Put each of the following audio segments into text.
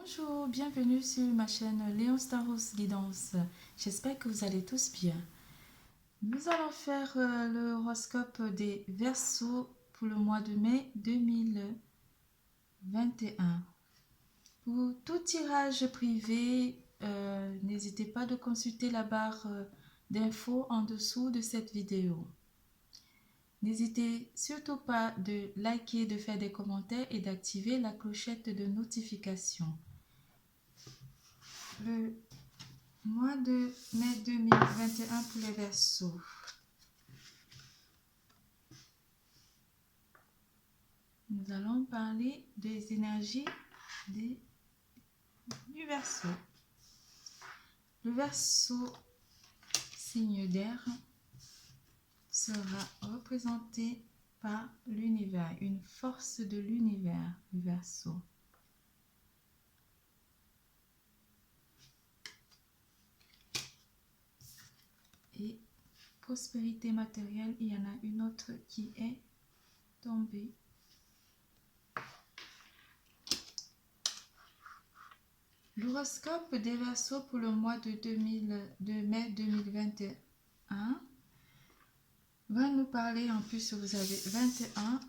Bonjour, bienvenue sur ma chaîne Léon Staros Guidance. J'espère que vous allez tous bien. Nous allons faire l'horoscope des Verseaux pour le mois de mai 2021. Pour tout tirage privé, n'hésitez pas de consulter la barre d'infos en dessous de cette vidéo. N'hésitez surtout pas de liker, de faire des commentaires et d'activer la clochette de notification. Le mois de mai 2021 pour les Verseaux. Nous allons parler des énergies du Verseau. Le Verseau, signe d'air, sera représenté par l'univers, une force de l'univers du Verseau. Et prospérité matérielle, il y en a une autre qui est tombée. L'horoscope des Verseaux pour le mois de mai 2021 va nous parler, en plus vous avez 21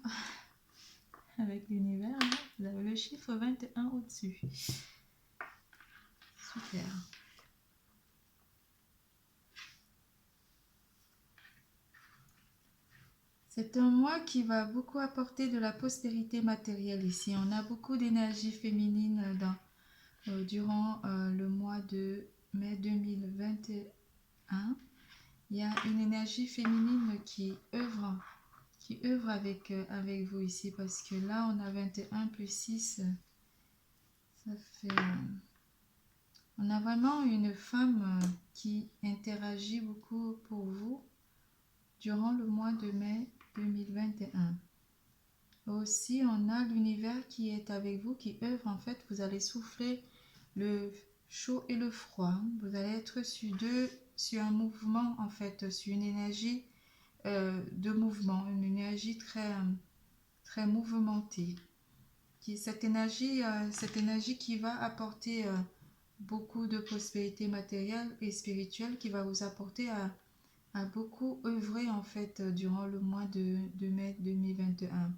avec l'univers, hein, vous avez le chiffre 21 au-dessus. Super. C'est un mois qui va beaucoup apporter de la prospérité matérielle ici. On a beaucoup d'énergie féminine durant le mois de mai 2021. Il y a une énergie féminine qui œuvre avec vous ici, parce que là on a 21 plus 6, ça fait... on a vraiment une femme qui interagit beaucoup pour vous durant le mois de mai 2021. Aussi, on a l'univers qui est avec vous, qui œuvre. En fait, vous allez souffler le chaud et le froid. Vous allez être sur un mouvement, en fait, sur une énergie de mouvement, une énergie très mouvementée. Cette énergie qui va apporter beaucoup de prospérité matérielle et spirituelle, qui va vous apporter à beaucoup œuvrer, en fait, durant le mois de mai 2021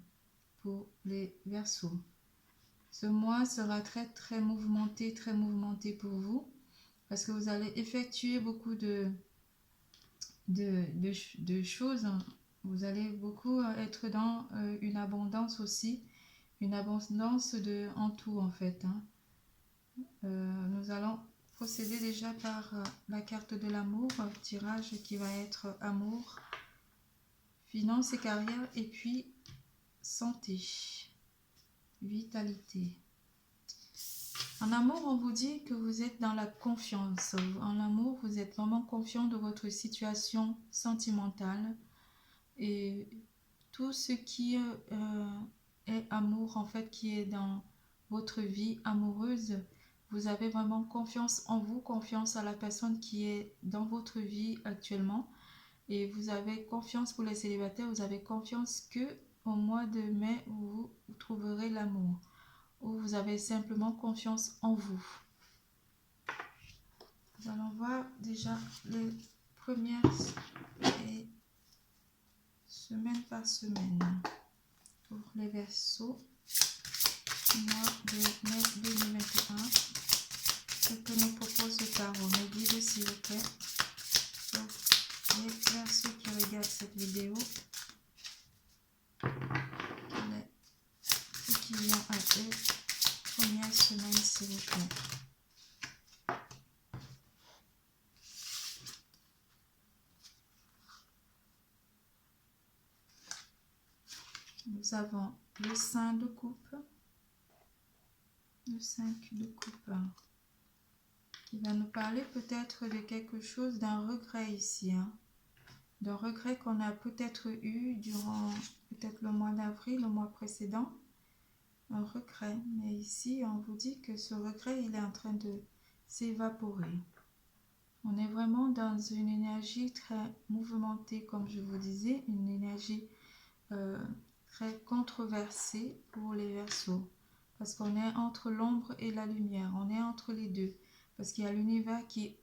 pour les Verseaux. Ce mois sera très mouvementé pour vous, parce que vous allez effectuer beaucoup de choses. Vous allez beaucoup être dans une abondance aussi, une abondance en tout, en fait. Nous allons procéder déjà par la carte de l'amour, tirage qui va être amour, finances et carrière, et puis santé, vitalité. En amour, on vous dit que vous êtes dans la confiance. En amour, vous êtes vraiment confiant de votre situation sentimentale. Et tout ce qui est amour, en fait, qui est dans votre vie amoureuse, vous avez vraiment confiance en vous, confiance à la personne qui est dans votre vie actuellement. Et vous avez confiance pour les célibataires, vous avez confiance que au mois de mai, vous trouverez l'amour. Ou vous avez simplement confiance en vous. Nous allons voir déjà les premières semaine par semaine pour les Verseaux, mois de mai 2021. Ce que nous propose le tarot, mes guides s'il vous plaît, pour les Verseaux qui regardent cette vidéo. Quel est ce qui vient à eux, première semaine s'il vous plaît. Nous avons le 5 de coupe, le 5 de coupe, qui va nous parler peut-être de quelque chose, d'un regret ici, hein, d'un regret qu'on a peut-être eu durant peut-être le mois d'avril, le mois précédent, un regret, mais ici on vous dit que ce regret il est en train de s'évaporer. On est vraiment dans une énergie très mouvementée, comme je vous disais, une énergie très controversée pour les Verseaux. parce qu'on est entre l'ombre et la lumière, on est entre les deux, parce qu'il y a l'univers qui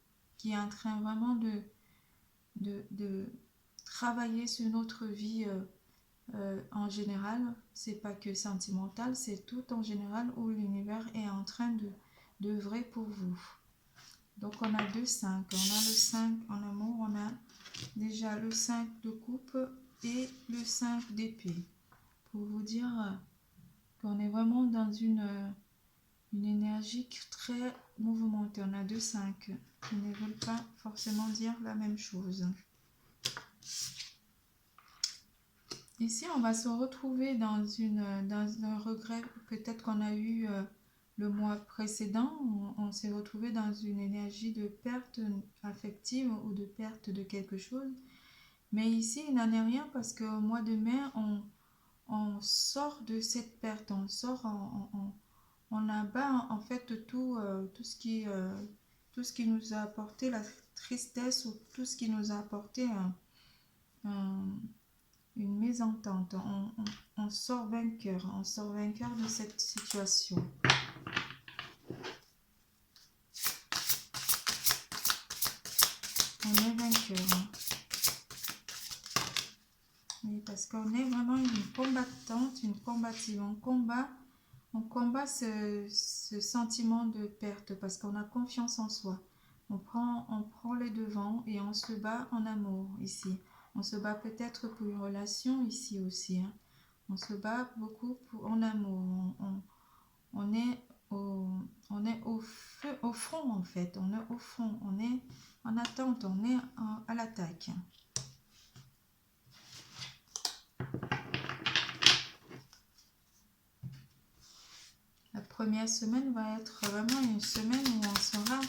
est en train vraiment de travailler sur notre vie en général. C'est pas que sentimental, c'est tout en général où l'univers est en train d'œuvrer pour vous. Donc on a 2 5, on a le 5 en amour, on a déjà le 5 de coupe et le 5 d'épée, pour vous dire qu'on est vraiment dans une énergie très mouvementée. On a 2 5 qui ne veulent pas forcément dire la même chose. Ici, on va se retrouver dans un regret peut-être qu'on a eu le mois précédent. On s'est retrouvé dans une énergie de perte affective ou de perte de quelque chose. Mais ici, il n'en est rien parce qu'au mois de mai, on sort de cette perte. On sort, on abat en fait tout ce qui nous a apporté la tristesse ou tout ce qui nous a apporté une mésentente. On sort vainqueur de cette situation. On est vainqueur. Oui, parce qu'on est vraiment une combattante, une combative. On combat ce sentiment de perte parce qu'on a confiance en soi. On prend les devants et on se bat en amour ici. On se bat peut-être pour une relation ici aussi. On se bat beaucoup en amour. On est au front en fait. On est au front. On est en attente. On est à l'attaque. La première semaine va être vraiment une semaine où on sera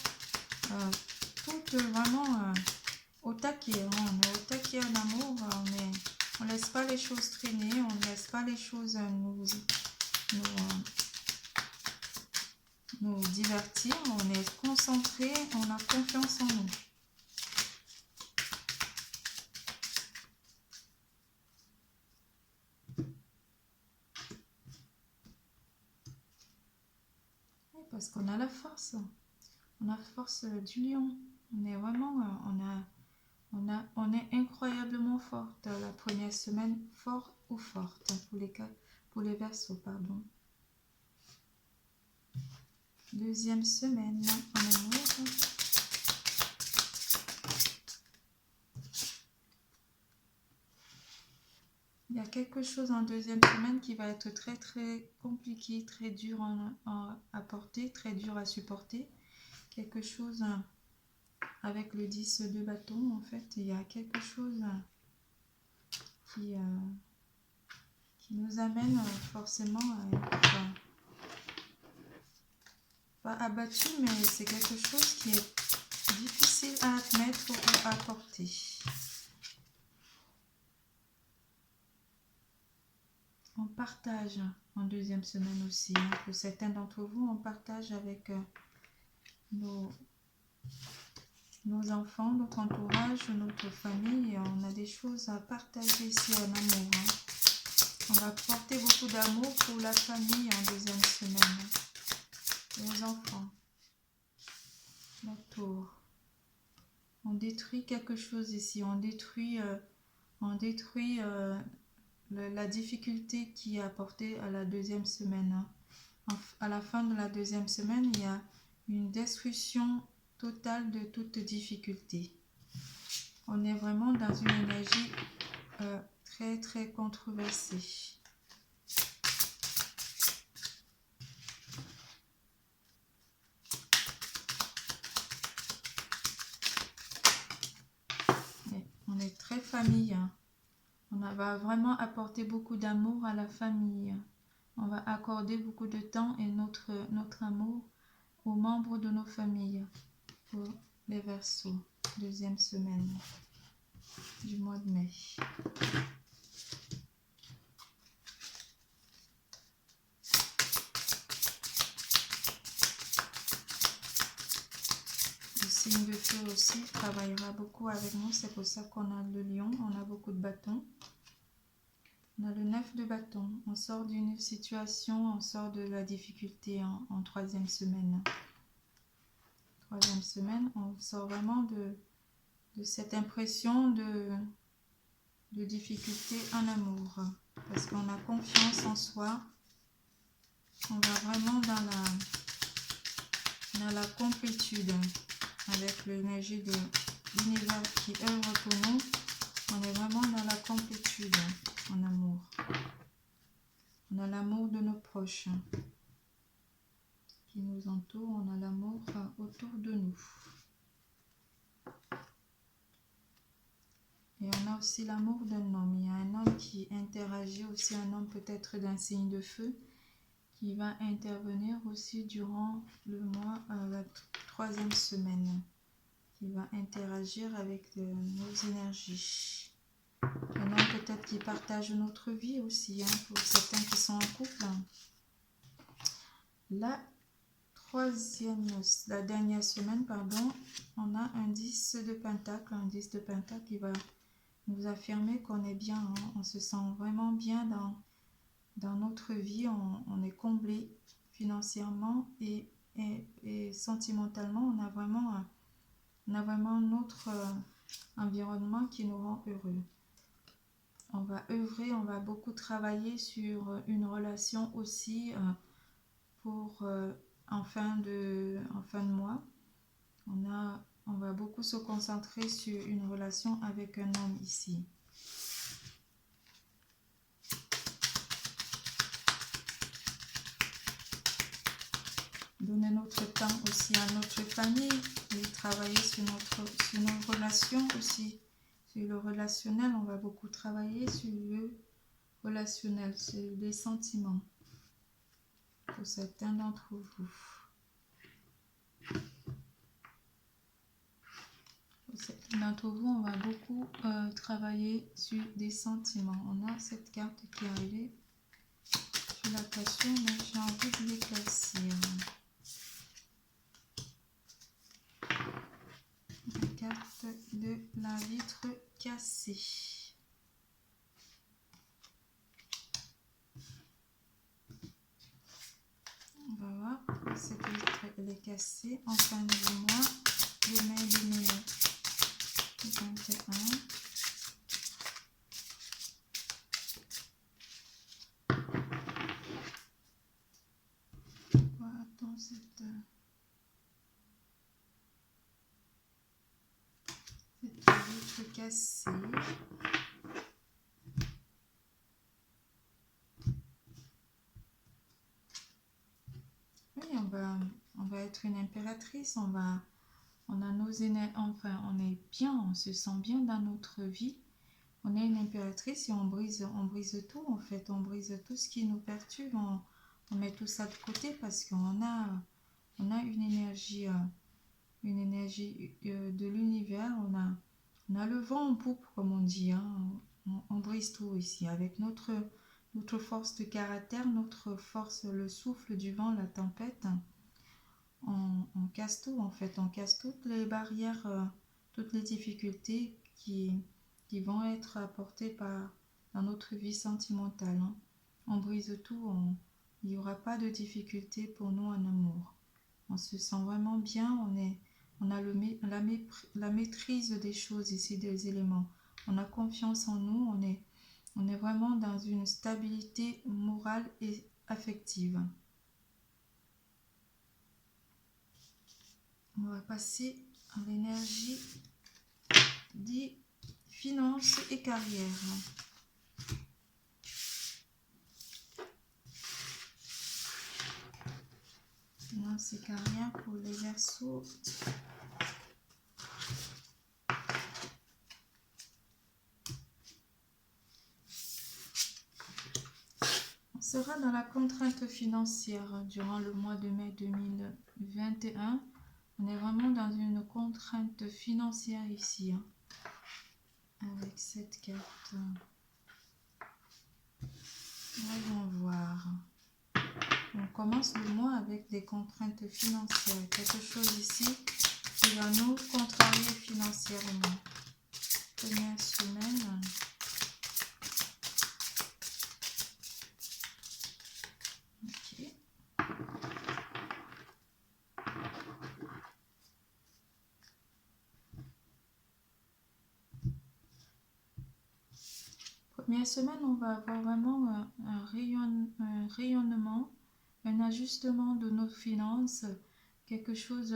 toutes vraiment au taquet. On est au taquet en amour. On laisse pas les choses traîner. On ne laisse pas les choses nous divertir. On est concentré. On a confiance en nous. Parce qu'on a la force. On a la force du lion. On est vraiment, on est incroyablement forte. La première semaine, fort ou forte pour les Verseaux, pardon. Deuxième semaine, en amour. Il y a quelque chose en deuxième semaine qui va être très très compliqué, très dur à porter, très dur à supporter. Quelque chose avec le 10 de bâton, en fait, il y a quelque chose qui nous amène forcément à être pas abattu, mais c'est quelque chose qui est difficile à admettre ou à porter. On partage en deuxième semaine aussi. Pour certains d'entre vous, on partage avec nos enfants, notre entourage, notre famille. On a des choses à partager ici en amour. On va porter beaucoup d'amour pour la famille en deuxième semaine. Les enfants. La tour. On détruit quelque chose ici. On détruit la difficulté qui est apportée à la deuxième semaine. À la fin de la deuxième semaine, il y a une destruction totale de toute difficulté. On est vraiment dans une énergie très très controversée. Et on est très famille. On va vraiment apporter beaucoup d'amour à la famille. On va accorder beaucoup de temps et notre amour aux membres de nos familles. Pour les Verseaux, deuxième semaine du mois de mai. Le signe de feu aussi travaillera beaucoup avec nous, c'est pour ça qu'on a le lion, on a beaucoup de bâtons. On a le 9 de bâton. On sort d'une situation, on sort de la difficulté en troisième semaine. Troisième semaine, on sort vraiment de cette impression de difficulté en amour. Parce qu'on a confiance en soi. On va vraiment dans la complétude avec l'énergie de l'univers qui œuvre pour nous. On est vraiment dans la complétude en amour. On a l'amour de nos proches qui nous entourent. On a l'amour autour de nous. Et on a aussi l'amour d'un homme. Il y a un homme qui interagit aussi, un homme peut-être d'un signe de feu, qui va intervenir aussi durant le mois, la troisième semaine, qui va interagir avec nos énergies. Un homme peut-être qui partage notre vie aussi, pour certains qui sont en couple. La dernière semaine, pardon, on a un 10 de pentacle, qui va nous affirmer qu'on est bien, on se sent vraiment bien dans notre vie, on est comblé financièrement et sentimentalement, on a vraiment notre environnement qui nous rend heureux. On va œuvrer, on va beaucoup travailler sur une relation aussi pour en fin de mois. On va beaucoup se concentrer sur une relation avec un homme ici. Donner notre temps aussi à notre famille et travailler sur nos relations aussi. Sur le relationnel, on va beaucoup travailler sur le relationnel, sur les sentiments. Pour certains d'entre vous. Pour certains d'entre vous, on va beaucoup travailler sur des sentiments. On a cette carte qui est arrivée. Je la cache, mais j'ai envie de l'éclaircir. La carte de la vitre cassée. On va voir, cette vitre elle est cassée en fin de mois, le mai 2021. Voilà, dans cette vitre cassée. Oui, on va être une impératrice, on a nos énergies, enfin on est bien, on se sent bien dans notre vie. On est une impératrice et on brise tout en fait, on brise tout ce qui nous perturbe, on met tout ça de côté parce qu'on a une énergie de l'univers, on a le vent en poupe comme on dit, on brise tout ici avec notre force de caractère, notre force, le souffle du vent, la tempête. On casse tout en fait, on casse toutes les barrières, toutes les difficultés qui vont être apportées dans notre vie sentimentale. On brise tout, il n'y aura pas de difficultés pour nous en amour. On se sent vraiment bien, on a la maîtrise des choses ici, des éléments. On a confiance en nous, on est vraiment dans une stabilité morale et affective. On va passer à l'énergie des finances et carrière. Finances et carrière pour les Verseaux. On sera dans la contrainte financière durant le mois de mai 2021. On est vraiment dans une contrainte financière ici, avec cette carte. Voyons voir. On commence le mois avec des contraintes financières. Quelque chose ici qui va nous contrarier financièrement. Première semaine. première semaine, on va avoir vraiment un rayonnement, un ajustement de nos finances, quelque chose,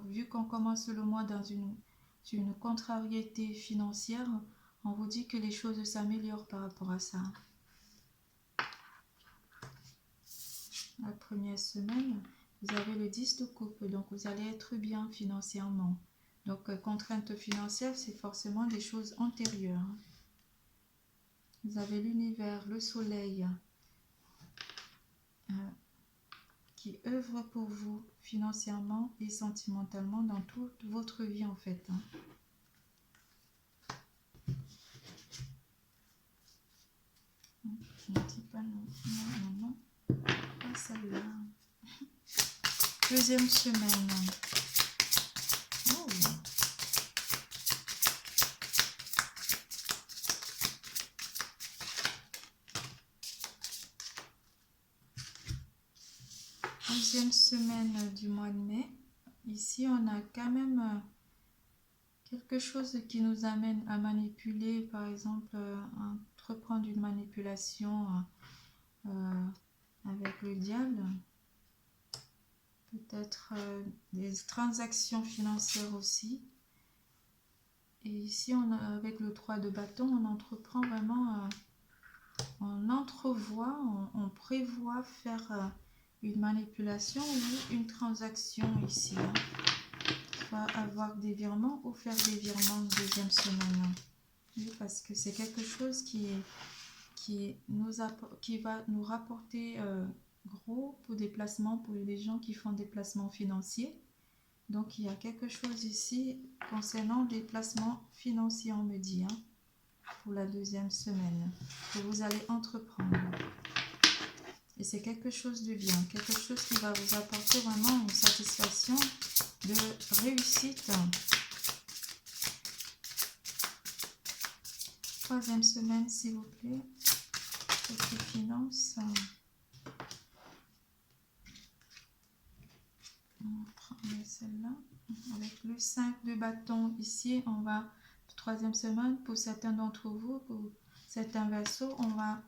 vu qu'on commence le mois dans une contrariété financière, on vous dit que les choses s'améliorent par rapport à ça. La première semaine, vous avez le 10 de coupe, donc vous allez être bien financièrement. Donc, contrainte financière, c'est forcément des choses antérieures. Vous avez l'univers, le soleil, qui œuvre pour vous financièrement et sentimentalement dans toute votre vie en fait. On ne dit pas non, non, pas celle-là. Deuxième semaine. Oh. Deuxième semaine du mois de mai. Ici, on a quand même quelque chose qui nous amène à manipuler, par exemple, entreprendre une manipulation avec le diable. Peut-être des transactions financières aussi. Et ici, avec le 3 de bâton, on entreprend vraiment, on entrevoit, on prévoit faire une manipulation ou une transaction ici. Soit avoir des virements ou faire des virements deuxième semaine. Oui, parce que c'est quelque chose qui va nous rapporter gros pour des placements, pour les gens qui font des placements financiers. Donc, il y a quelque chose ici concernant des placements financiers, on me dit, pour la deuxième semaine, que vous allez entreprendre. Et c'est quelque chose de bien, quelque chose qui va vous apporter vraiment une satisfaction de réussite. Troisième semaine, s'il vous plaît. Côté finance. On prend celle-là. Avec le 5 de bâton ici, on va, troisième semaine, pour certains d'entre vous, pour certains versos, on va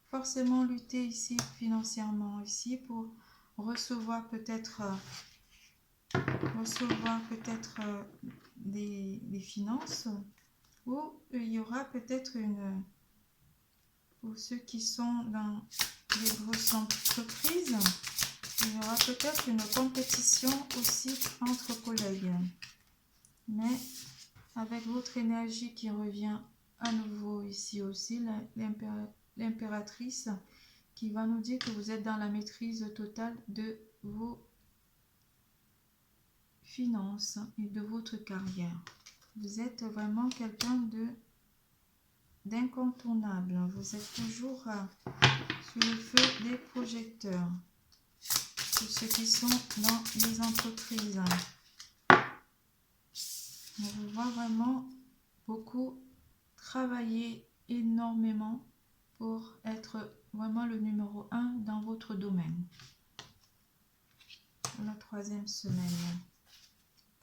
forcément lutter ici financièrement, ici pour recevoir peut-être des finances, ou il y aura peut-être pour ceux qui sont dans les grosses entreprises, il y aura peut-être une compétition aussi entre collègues. Mais avec votre énergie qui revient à nouveau ici aussi, l'impératrice qui va nous dire que vous êtes dans la maîtrise totale de vos finances et de votre carrière. Vous êtes vraiment quelqu'un d'incontournable. Vous êtes toujours sur le feu des projecteurs. Pour ceux qui sont dans les entreprises. On vous voit vraiment beaucoup travailler énormément pour être vraiment le numéro 1 dans votre domaine. La troisième semaine.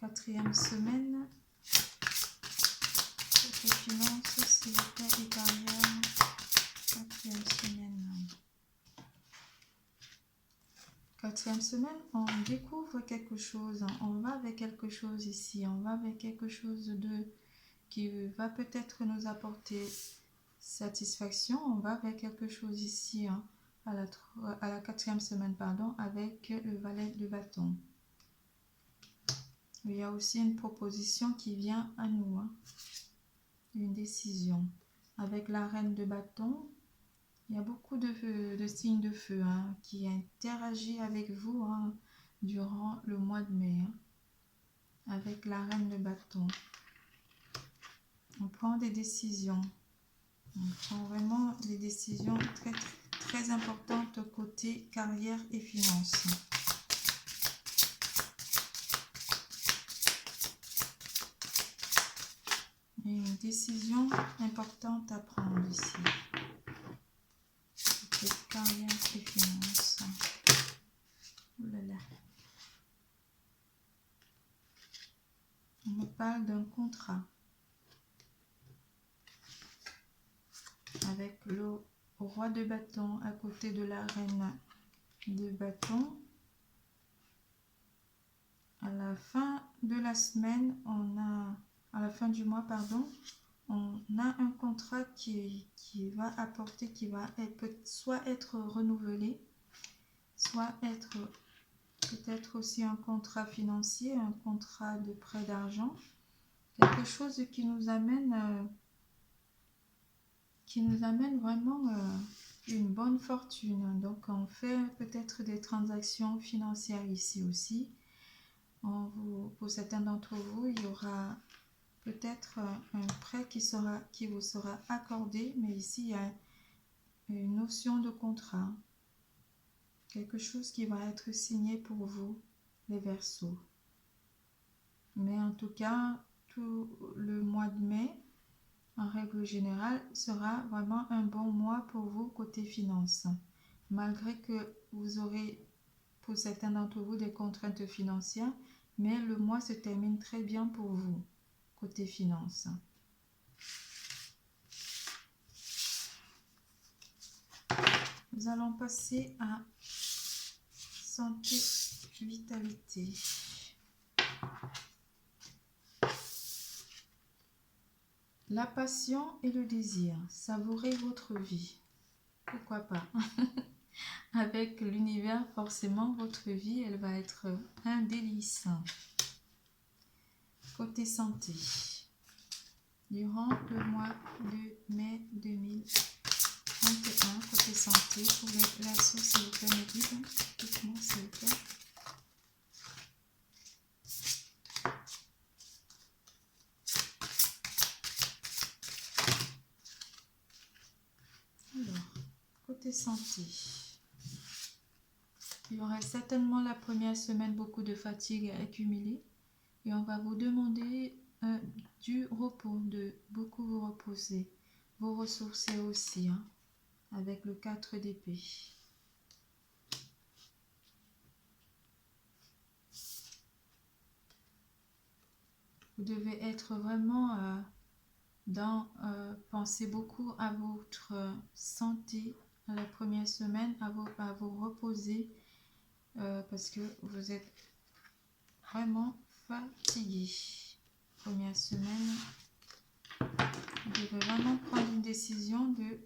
Quatrième semaine. Les finances, s'il vous plaît, et carrière. Quatrième semaine. Quatrième semaine, on découvre quelque chose, on va avec quelque chose ici, on va avec quelque chose qui va peut-être nous apporter satisfaction, on va avec quelque chose ici, à la quatrième semaine, pardon, avec le valet de bâton. Il y a aussi une proposition qui vient à nous, une décision. Avec la reine de bâton, il y a beaucoup de signes de feu qui interagissent avec vous durant le mois de mai. Avec la reine de bâton. On prend des décisions. On prend vraiment des décisions très, très importantes côté carrière et finances. Et une décision importante à prendre ici. Carrière et finances. Oh là là. On me parle d'un contrat avec le roi de bâton à côté de la reine de bâton. À la fin de la semaine, à la fin du mois, pardon, on a un contrat qui va apporter, qui va soit être renouvelé, soit être peut-être aussi un contrat financier, un contrat de prêt d'argent, quelque chose qui nous amène vraiment une bonne fortune. Donc on fait peut-être des transactions financières ici aussi. Pour certains d'entre vous, il y aura peut-être un prêt qui vous sera accordé, mais ici il y a une notion de contrat, quelque chose qui va être signé pour vous, les Verseaux. Mais en tout cas, tout le mois de mai, en règle générale, sera vraiment un bon mois pour vous côté finances. Malgré que vous aurez, pour certains d'entre vous, des contraintes financières, mais le mois se termine très bien pour vous, côté finances. Nous allons passer à santé, vitalité. La passion et le désir, savourez votre vie. Pourquoi pas? Avec l'univers, forcément, votre vie, elle va être un délice. Côté santé, durant le mois de mai 2021, côté santé, pour les Verseaux, s'il vous plaît, mes guides, dites-moi s'il vous plaît. Alors, côté santé, il y aurait certainement la première semaine beaucoup de fatigue à accumuler et on va vous demander du repos, de beaucoup vous reposer, vous ressourcer aussi, hein, avec le 4 d'épée. Vous devez être vraiment pensez beaucoup à votre santé à la première semaine, à vous reposer parce que vous êtes vraiment fatigué. Première semaine, vous devez vraiment prendre une décision de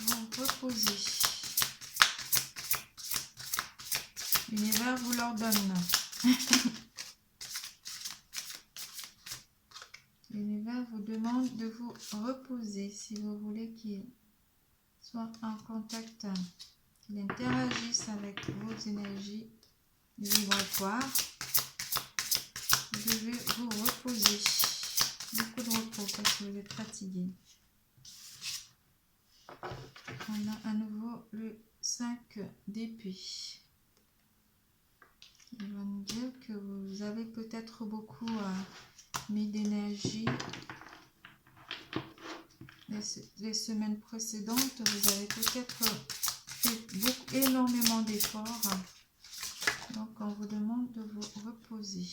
vous reposer. L'univers vous l'ordonne. L'univers vous demande de vous reposer si vous voulez qu'il soit en contact, qu'il interagisse avec vos énergies vibratoires. Vous devez vous reposer. Beaucoup de repos parce que vous êtes fatigué. On a à nouveau le 5 d'épée. Il va nous dire que vous avez peut-être beaucoup mis d'énergie les semaines précédentes. Vous avez peut-être fait énormément d'efforts. Donc on vous demande de vous reposer.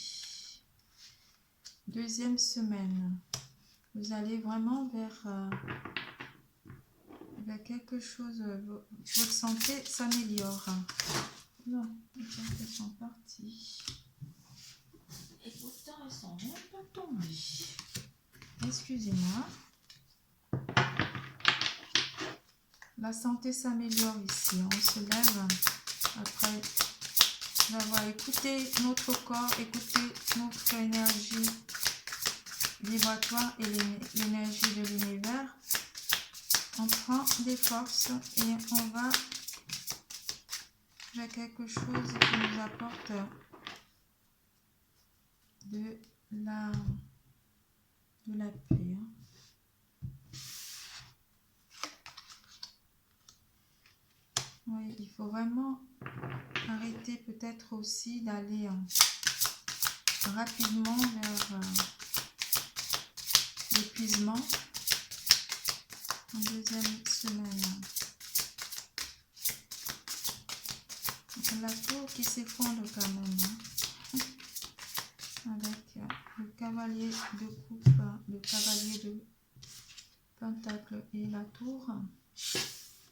Deuxième semaine, vous allez vraiment vers quelque chose, votre santé s'améliore. Non, les cartes sont parties. Et pourtant, elles sont même pas tombées. Excusez-moi. La santé s'améliore ici. On se lève après avoir écouté notre corps, écouté notre énergie vibratoire et l'énergie de l'univers. On prend des forces et on va vers quelque chose qui nous apporte de la paix. Oui, il faut vraiment arrêter peut-être aussi d'aller rapidement vers l'épuisement en deuxième semaine. La tour qui s'effondre quand même, hein, avec le cavalier de coupe, le cavalier Pentacle et la tour.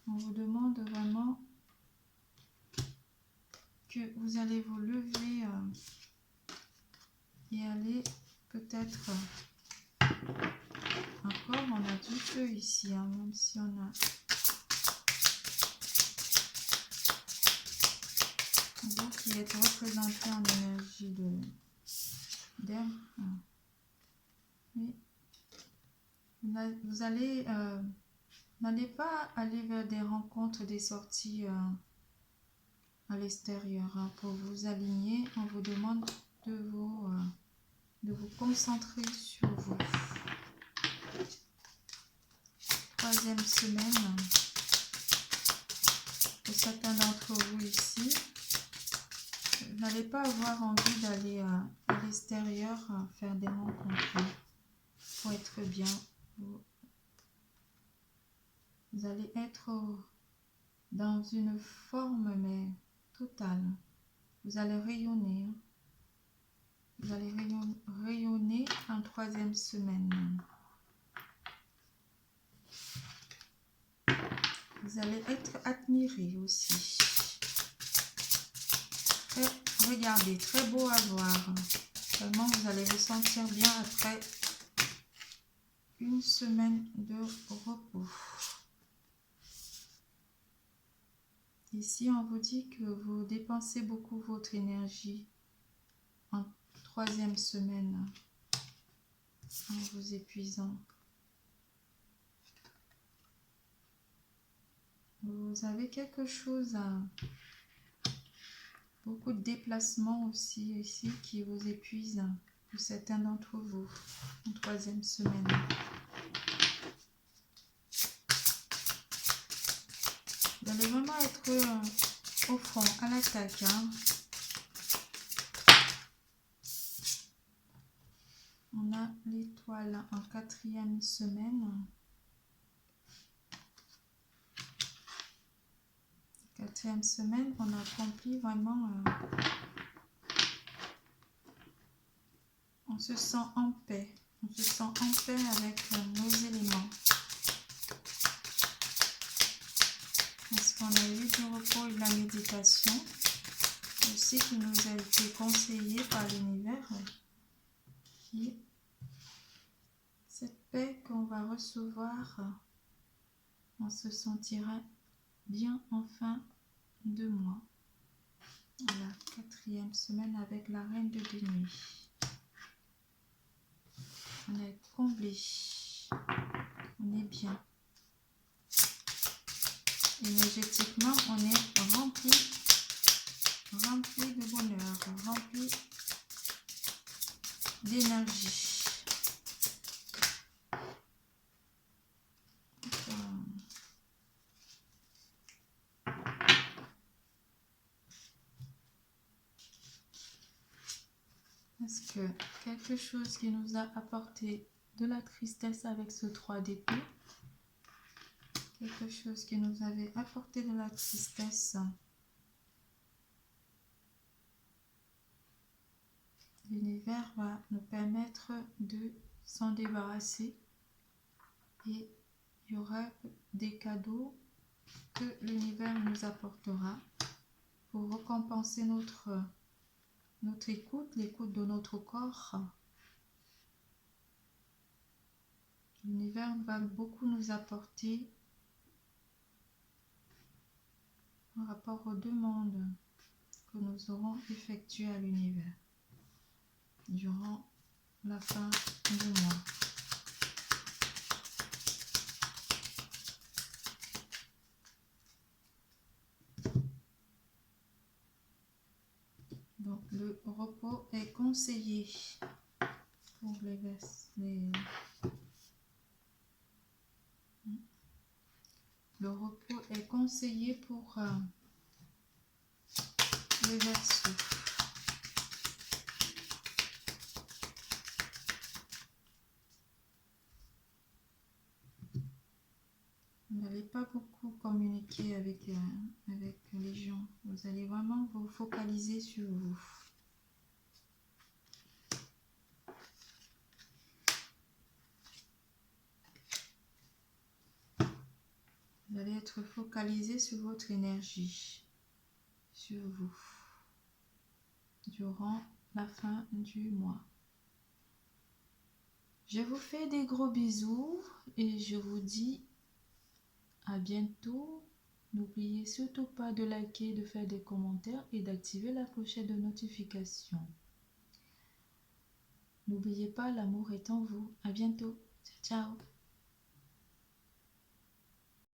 On vous demande vraiment que vous allez vous lever et aller peut-être encore, on a du feu ici, hein, même si on a vous qui êtes représenté en énergie d'air. Oui. Vous allez n'allez pas aller vers des rencontres, des sorties à l'extérieur. Hein. Pour vous aligner, on vous demande de vous concentrer sur vous. Troisième semaine pour certains d'entre vous ici. Vous n'allez pas avoir envie d'aller à l'extérieur faire des rencontres pour être bien. Vous allez être dans une forme mais totale. Vous allez rayonner. Hein. Vous allez rayonner en troisième semaine. Vous allez être admiré aussi. Regardez, très beau à voir. Vraiment, vous allez vous sentir bien après une semaine de repos. Ici, on vous dit que vous dépensez beaucoup votre énergie en troisième semaine en vous épuisant. Vous avez quelque chose à... Beaucoup de déplacements aussi ici qui vous épuisent pour certains d'entre vous en troisième semaine. Vous allez vraiment être au front, à l'attaque. Hein. On a l'étoile en quatrième semaine. Quatrième semaine, on accomplit vraiment... on se sent en paix. On se sent en paix avec nos éléments. Parce qu'on a eu du repos et de la méditation. Aussi qui nous a été conseillé par l'univers. Et cette paix qu'on va recevoir, on se sentira bien en fin de mois. À la quatrième semaine avec la reine de nuit. On est comblé. On est bien. Énergétiquement, on est rempli de bonheur, rempli d'énergie. Est-ce que quelque chose qui nous a apporté de la tristesse avec ce 3 d'épée, quelque chose qui nous avait apporté de la tristesse, l'univers va nous permettre de s'en débarrasser et il y aura des cadeaux que l'univers nous apportera pour récompenser notre écoute, l'écoute de notre corps. L'univers va beaucoup nous apporter par rapport aux demandes que nous aurons effectuées à l'univers durant la fin du mois. Donc le repos est conseillé pour les Le repos est conseillé pour les Verseaux. Vous n'allez pas beaucoup communiquer avec les gens. Vous allez vraiment vous focaliser sur vous. être focalisé sur votre énergie, sur vous, durant la fin du mois. Je vous fais des gros bisous et je vous dis à bientôt. N'oubliez surtout pas de liker, de faire des commentaires et d'activer la clochette de notification. N'oubliez pas, l'amour est en vous. À bientôt. Ciao, ciao.